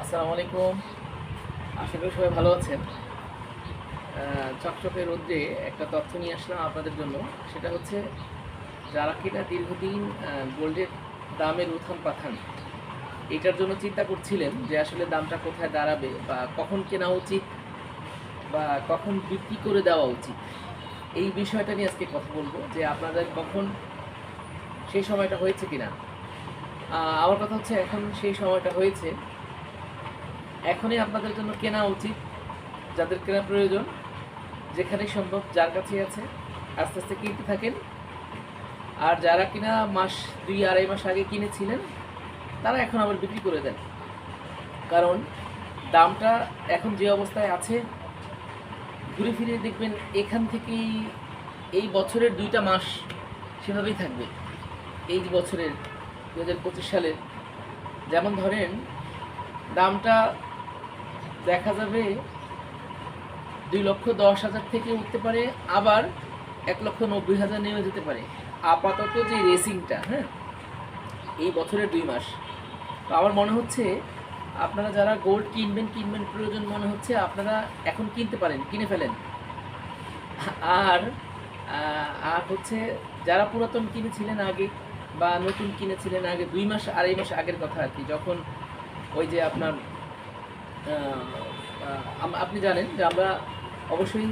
আসসালামু আলাইকুম। আশা করি সবাই ভালো আছেন। চকচকে রোদ্রে একটা তথ্য নিয়ে আসলাম আপনাদের জন্য। সেটা হচ্ছে যারা কিনা দীর্ঘদিন গোল্ডের দামের উত্থান-পাথান এটার জন্য চিন্তা করছিলেন যে আসলে দামটা কোথায় দাঁড়াবে বা কখন কেনা উচিত বা কখন বিক্রি করে দেওয়া উচিত। এই বিষয়টা নিয়ে আজকে কথা বলব যে আপনাদের কখন সেই সময়টা হয়েছে কিনা। আমার কথা হচ্ছে এখন সেই সময়টা হয়েছে। এখনই আপনাদের জন্য কেনা উচিত, যাদের কেনা প্রয়োজন, যেখানে সম্ভব যার কাছেই আছে আস্তে আস্তে কিনতে থাকেন। আর যারা কিনা মাস 2-2.5 মাস আগে কিনেছিলেন তারা এখন আবার বিক্রি করে দেন, কারণ দামটা এখন যে অবস্থায় আছে ঘুরে ফিরে দেখবেন এখান থেকেই এই বছরের 2টা মাস সেভাবেই থাকবে। এই যে বছরের 2025 সালের, যেমন ধরেন দামটা দেখা যাবে 2,10,000 থেকে উঠতে পারে, আবার 1,90,000 নেমে যেতে পারে। আপাতত যে রেসিংটা, এই বছরের 2 মাস। তো আমার মনে হচ্ছে আপনারা যারা গোল্ড কিনবেন প্রয়োজন মনে হচ্ছে আপনারা এখন কিনতে পারেন, কিনে ফেলেন। আর আর হচ্ছে যারা পুরাতন কিনেছিলেন আগে বা নতুন কিনেছিলেন আগে, 2 মাস 2.5 মাস আগের কথা আর কি, যখন ওই যে আপনার আপনি জানেন যে আমরা অবশ্যই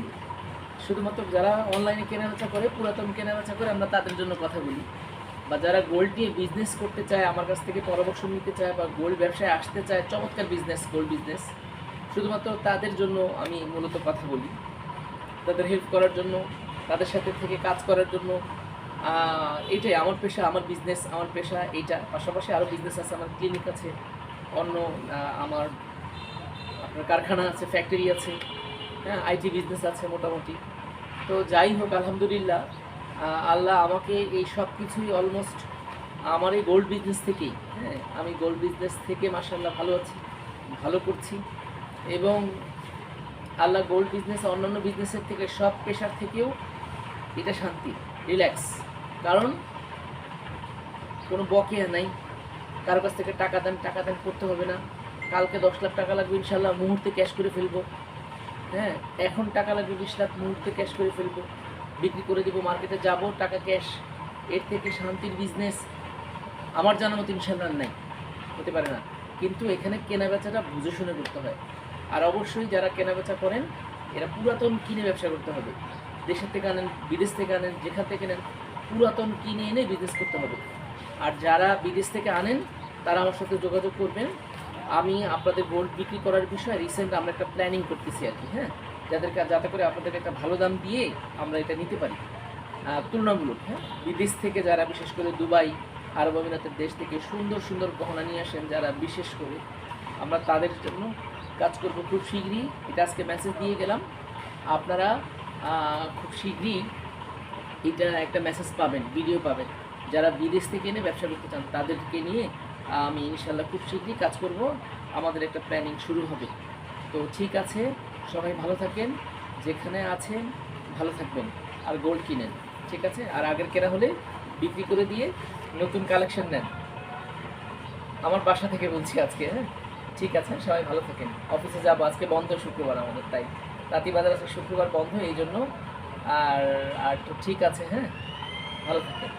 শুধুমাত্র যারা অনলাইনে কেনাবেচা করে, পুরাতন কেনাবেচা করে, আমরা তাদের জন্য কথা বলি। বা যারা গোল্ড নিয়ে বিজনেস করতে চায়, আমার কাছ থেকে পরামর্শ নিতে চায় বা গোল্ড ব্যবসায় আসতে চায়, চমৎকার বিজনেস, গোল্ড বিজনেস, শুধুমাত্র তাদের জন্য আমি মূলত কথা বলি, তাদের হেল্প করার জন্য, তাদের সাথে থেকে কাজ করার জন্য। এটাই আমার পেশা, আমার বিজনেস, আমার পেশা এইটা। পাশাপাশি আরও বিজনেস আছে, আমার ক্লিনিক আছে, অন্য আমার আপনার কারখানা আছে, ফ্যাক্টরি আছে, আইটি বিজনেস আছে মোটামুটি। তো যাই হোক, আলহামদুলিল্লাহ, আল্লাহ আমাকে এই সব কিছুই অলমোস্ট আমার এই গোল্ড বিজনেস থেকেই, আমি গোল্ড বিজনেস থেকে মাশাআল্লাহ ভালো আছি, ভালো করছি। এবং আল্লাহ গোল্ড বিজনেস অন্যান্য বিজনেসের থেকে, সব পেশার থেকেও এটা শান্তি, রিল্যাক্স। কারণ কোনো বকেয়া নাই, কারো কাছ থেকে টাকা দেন করতে হবে না। কালকে 10 লাখ টাকা লাগবে, ইনশাল্লাহ মুহূর্তে ক্যাশ করে ফেলবো। এখন টাকা লাগবে 20 লাখ, মুহূর্তে ক্যাশ করে ফেলবো, বিক্রি করে দেবো, মার্কেটে যাব, টাকা ক্যাশ। এর থেকে শান্তির বিজনেস আমার জানা মতো ইনশাল্লাহ নাই, হতে পারে না। কিন্তু এখানে কেনাবেচাটা বুঝে শুনে করতে হয়। আর অবশ্যই যারা কেনাবেচা করেন এরা পুরাতন কিনে ব্যবসা করতে হবে। দেশের থেকে আনেন, বিদেশ থেকে আনেন, যেখান থেকে নেন, পুরাতন কিনে এনে বিজনেস করতে হবে। আর যারা বিদেশ থেকে আনেন তারা আমার সাথে যোগাযোগ করবেন। আমি আপনাদের গোল্ড বিক্রি করার বিষয়ে রিসেন্ট আমরা একটা প্ল্যানিং করতেছি আর কি, যাতে করে আপনাদেরকে একটা ভালো দাম দিয়ে আমরা এটা নিতে পারি, তুলনামূলক। বিদেশ থেকে যারা, বিশেষ করে দুবাই, আরব আমিরাতের দেশ থেকে সুন্দর সুন্দর গহনা নিয়ে আসেন যারা, বিশেষ করে আমরা তাদের জন্য কাজ করব খুব শীঘ্রই। এটা আজকে মেসেজ দিয়ে গেলাম, আপনারা খুব শীঘ্রই এটা একটা মেসেজ পাবেন, ভিডিও পাবেন। যারা বিদেশ থেকে এনে ব্যবসা করতে চান তাদেরকে নিয়ে আমি ইনশাল্লাহ খুব শীঘ্রই কাজ করব, আমাদের একটা প্ল্যানিং শুরু হবে। তো ঠিক আছে, সবাই ভালো থাকেন, যেখানে আছেন ভালো থাকবেন, আর গোল্ড কিনেন, ঠিক আছে? আর আগের কেনা হলে বিক্রি করে দিয়ে নতুন কালেকশন নেন, আমার বাসা থেকে বলছি আজকে। ঠিক আছে, সবাই ভালো থাকেন। অফিসে যাবো, আজকে বন্ধ শুক্রবার আমাদের, তাই রাতি বাজার আছে, শুক্রবার বন্ধ, এই জন্য। আর আর তো ঠিক আছে, ভালো থাকেন।